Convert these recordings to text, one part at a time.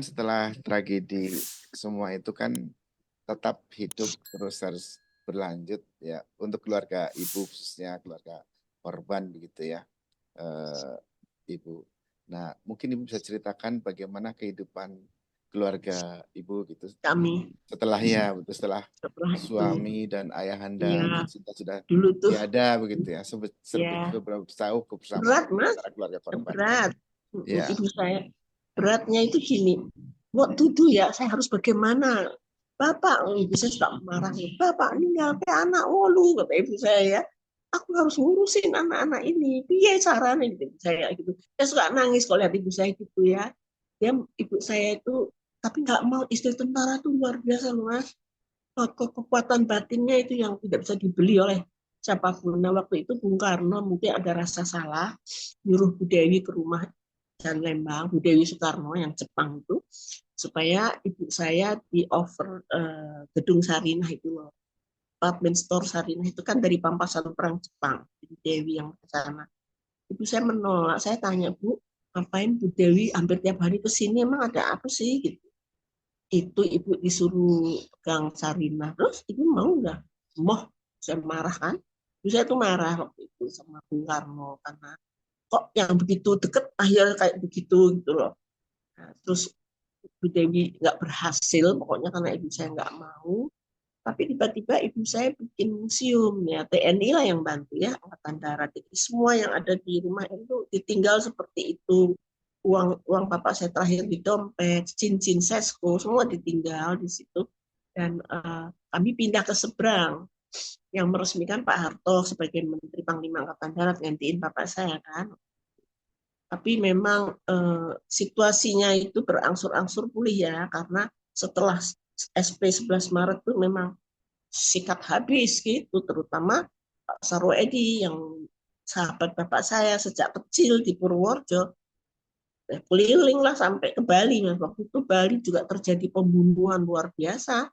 Setelah tragedi semua itu kan tetap hidup terus harus berlanjut ya untuk keluarga ibu khususnya keluarga korban begitu ya eh, ibu. Nah mungkin ibu bisa ceritakan bagaimana kehidupan keluarga ibu gitu Kami setelah ya betul setelah setelah itu. suami dan ayahanda Ya, sudah dulu tuh tiada begitu ya ya beberapa tahun berat kebersamaan mas, antara keluarga korban. berat. Ya, Ibu saya beratnya itu gini, waktu itu ya saya harus bagaimana, bapak, ibu saya suka marah, bapak meninggal ke anak wolu, kata ibu saya ya, aku harus ngurusin anak-anak ini, piye caranya, gitu ibu saya gitu. Saya suka nangis kalau lihat ibu saya gitu ya. Dia, ibu saya itu, tapi nggak mau, istri tentara tuh luar biasa loh mas. Kekuatan batinnya itu yang tidak bisa dibeli oleh siapapun. Nah, waktu itu Bung Karno mungkin ada rasa salah, nyuruh Bu Dewi ke rumah dan Lembang, Bu Dewi Soekarno yang Jepang itu, supaya ibu saya di offer gedung Sarinah itu loh. Department store Sarinah itu kan dari pampasan perang Jepang, Bu Dewi yang ke sana. Ibu saya menolak, saya tanya, Bu, ngapain Bu Dewi hampir tiap hari ke sini, emang ada apa sih? Gitu. Itu ibu disuruh pegang Sarinah, terus ibu mau nggak? Mau, saya marah kan. Terus saya tuh marah waktu itu sama Bung Karno karena kok yang begitu deket akhirnya kayak begitu gitu loh. Nah, terus Bu Dewi nggak berhasil pokoknya karena ibu saya nggak mau, tapi tiba-tiba ibu saya bikin museum ya, TNI lah yang bantu ya, Angkatan Darat. Jadi semua yang ada di rumah itu ditinggal seperti itu. Uang bapak saya terakhir di dompet, cincin sesko, semua ditinggal di situ. Dan kami pindah ke seberang yang meresmikan Pak Harto sebagai Menteri Panglima Angkatan Darat, gantiin bapak saya kan. Tapi memang situasinya itu berangsur-angsur pulih ya, karena setelah SP 11 Maret itu memang sikat habis gitu, terutama Pak Sarwoedi yang sahabat bapak saya sejak kecil di Purworejo, keliling lah sampai ke Bali. Nah, waktu itu Bali juga terjadi pembunuhan luar biasa,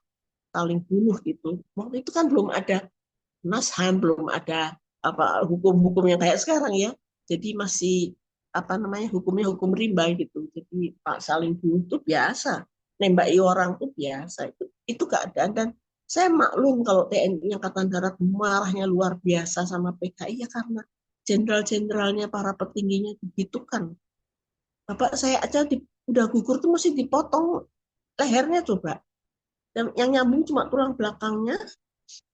saling bunuh gitu. Waktu itu kan belum ada Komnas HAM, belum ada apa hukum-hukum yang kayak sekarang ya. Jadi masih apa namanya, hukumnya hukum rimba gitu. Jadi Pak saling bunuh itu biasa, nembaki orang itu biasa. Itu keadaan. Dan saya maklum kalau TNI Angkatan Darat marahnya luar biasa sama PKI ya, karena jenderal-jenderalnya, para petingginya begitu kan. Bapak saya aja udah gugur tuh masih dipotong lehernya coba. Dan yang nyambung cuma tulang belakangnya,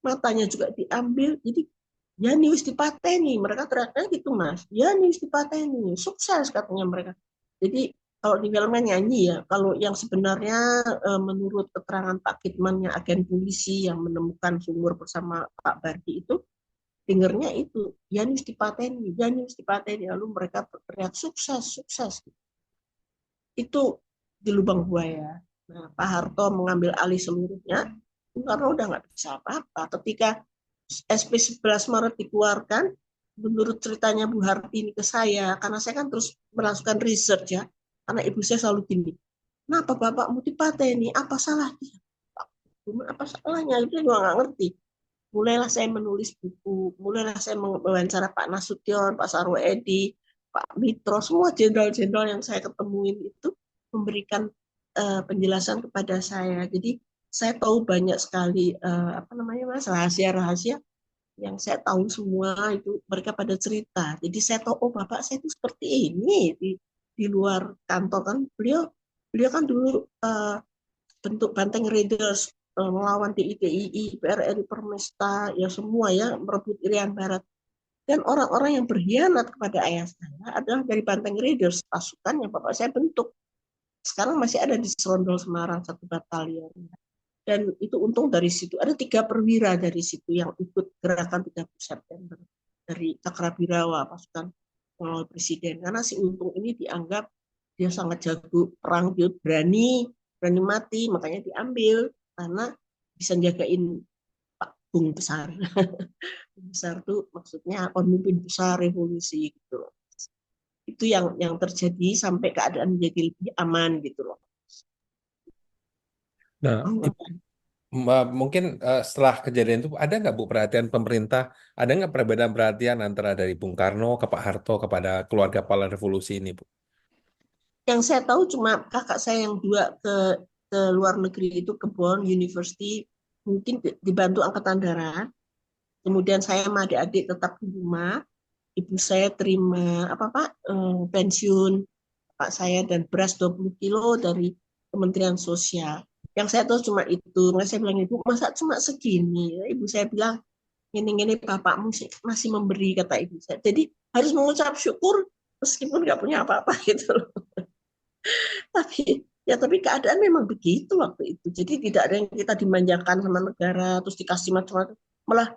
matanya juga diambil. Jadi ya nih wis dipateni, mereka teriaknya gitu mas, ya nih wis dipateni, sukses katanya mereka. Jadi kalau di filmnya nyanyi ya, kalau yang sebenarnya menurut keterangan Pak Kitman yang agen polisi yang menemukan sumur bersama Pak Bardi itu, dengernya itu ya nih wis dipateni, ya nih wis dipateni, lalu mereka berteriak sukses sukses. Itu di lubang buaya. Nah, Pak Harto mengambil alih seluruhnya karena udah nggak bisa apa-apa. Ketika SP 11 Maret dikeluarkan, menurut ceritanya Bu Harti ini ke saya, karena saya kan terus melakukan research ya, karena ibu saya selalu gini, kenapa Bapak mau dipateni? Apa salahnya? Apa salahnya? Itu juga nggak ngerti. Mulailah saya menulis buku, mulailah saya mewawancara Pak Nasution, Pak Sarwoedi, Pak Mitro, semua jenderal-jenderal yang saya ketemuin itu memberikan penjelasan kepada saya. Jadi saya tahu banyak sekali apa namanya mas, rahasia-rahasia yang saya tahu semua itu mereka pada cerita. Jadi saya tahu oh bapak saya itu seperti ini di luar kantor kan, beliau beliau kan dulu bentuk Banteng Raiders melawan DITII, PRRI Permesta, ya semua ya merebut Irian Barat. Dan orang-orang yang berkhianat kepada ayah saya adalah dari Banteng Raiders, pasukan yang bapak saya bentuk. Sekarang masih ada di Serondol Semarang satu batalion. Dan itu untung dari situ. Ada 3 perwira dari situ yang ikut gerakan 30 September. Dari Cakrabirawa, pasukan pengawal presiden. Karena si Untung ini dianggap dia sangat jago perang, dia berani, berani mati, makanya diambil. Karena bisa jagain Pak Bung Besar. Bung Besar itu maksudnya pemimpin besar revolusi gitu loh. Itu yang terjadi sampai keadaan menjadi lebih aman gitu loh. Nah, Oh, Ibu, mungkin setelah kejadian itu ada nggak Bu perhatian pemerintah, ada nggak perbedaan perhatian antara dari Bung Karno ke Pak Harto kepada keluarga pahlawan revolusi ini, Bu? Yang saya tahu cuma kakak saya yang dua ke luar negeri itu ke Bonn University, mungkin dibantu Angkatan Darat. Kemudian saya sama adik-adik tetap di rumah. Ibu saya terima apa Pak pensiun Pak saya dan beras 20 kilo dari Kementerian Sosial. Yang saya tahu cuma itu. Mas saya bilang, Ibu, masa cuma segini? Ibu saya bilang, ini bapakmu masih memberi, kata ibu saya. Jadi harus mengucap syukur meskipun nggak punya apa-apa gitu loh. Tapi keadaan memang begitu waktu itu. Jadi tidak ada yang kita dimanjakan sama negara, terus dikasih macam-macam. Malah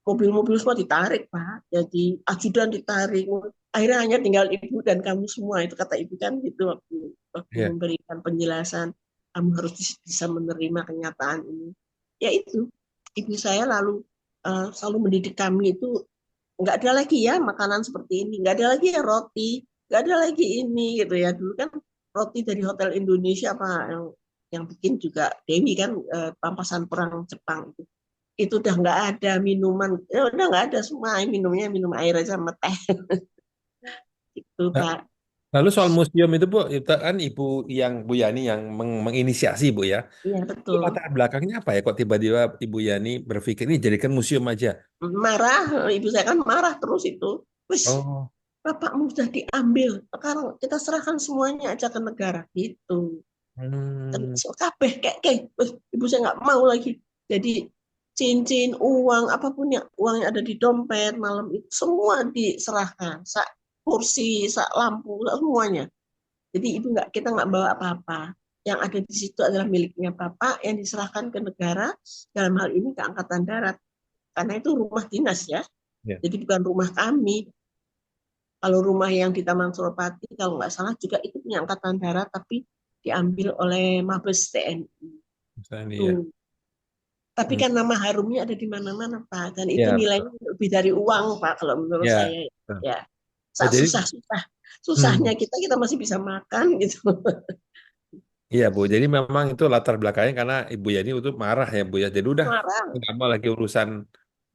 mobil-mobil semua ditarik, Pak. Jadi ajudan ditarik. Akhirnya hanya tinggal ibu dan kamu semua. Itu kata ibu kan gitu waktu Iya. memberikan penjelasan. Kamu harus bisa menerima kenyataan ini. Ya itu, ibu saya lalu selalu mendidik kami itu nggak ada lagi ya makanan seperti ini, nggak ada lagi ya roti, nggak ada lagi ini gitu ya. Dulu kan roti dari Hotel Indonesia apa yang bikin juga Dewi kan pampasan perang Jepang itu udah nggak ada minuman, ya udah nggak ada semua minumnya minum air aja sama teh itu Nah, Pak. lalu soal museum itu Bu, itu kan Ibu yang Bu Yani yang menginisiasi Bu ya. Iya Itu betul. latar belakangnya apa ya? Kok tiba-tiba Ibu Yani berpikir ini jadikan museum aja? Marah, ibu saya kan marah terus itu. Wis, Oh, bapakmu sudah diambil, sekarang kita serahkan semuanya aja ke negara gitu. Dan hmm, kabeh kayak ibu saya nggak mau lagi. Jadi cincin, uang, apapun yang uang yang ada di dompet malam itu semua diserahkan. Sak kursi, sak lampu, sak semuanya. Jadi ibu nggak, kita nggak bawa apa-apa. Yang ada di situ adalah miliknya bapak yang diserahkan ke negara, dalam hal ini ke Angkatan Darat. Karena itu rumah dinas ya. ya. Jadi bukan rumah kami. Kalau rumah yang di Taman Suropati, kalau nggak salah juga itu punya Angkatan Darat, tapi diambil oleh Mabes TNI. Misalnya ya. Tuh. Tapi Hmm, kan nama harumnya ada di mana-mana, Pak. Dan itu ya, betul. nilainya lebih dari uang, Pak, kalau menurut Ya, saya. betul. Ya, Oh, saat jadi, susah-susah. hmm, Susahnya kita masih bisa makan gitu. iya Bu. Jadi memang itu latar belakangnya karena Ibu Yani itu marah ya Bu ya. Jadi udah Marah. nggak mau lagi urusan.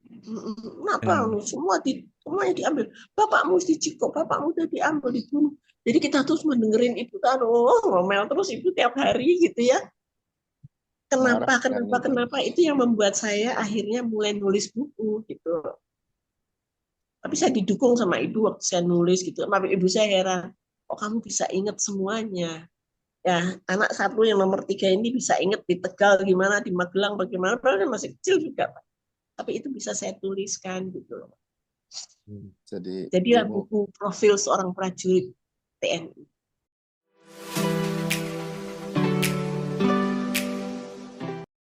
Kenapa? Hmm, Semuanya diambil. Bapakmu dicikok, bapakmu udah diambil, dibunuh. Jadi kita terus mendengerin ibu kan, oh ngomel terus ibu tiap hari gitu ya. marah kan itu. Kenapa itu yang membuat saya akhirnya mulai nulis buku gitu. Tapi saya didukung sama ibu waktu saya nulis gitu. Tapi ibu saya heran, kok kamu bisa ingat semuanya? Ya, anak satu yang nomor 3 ini bisa ingat di Tegal gimana, di Magelang bagaimana, padahal dia masih kecil juga, Pak. Tapi itu bisa saya tuliskan gitu loh. Jadi Jadilah ilmu buku profil seorang prajurit TNI.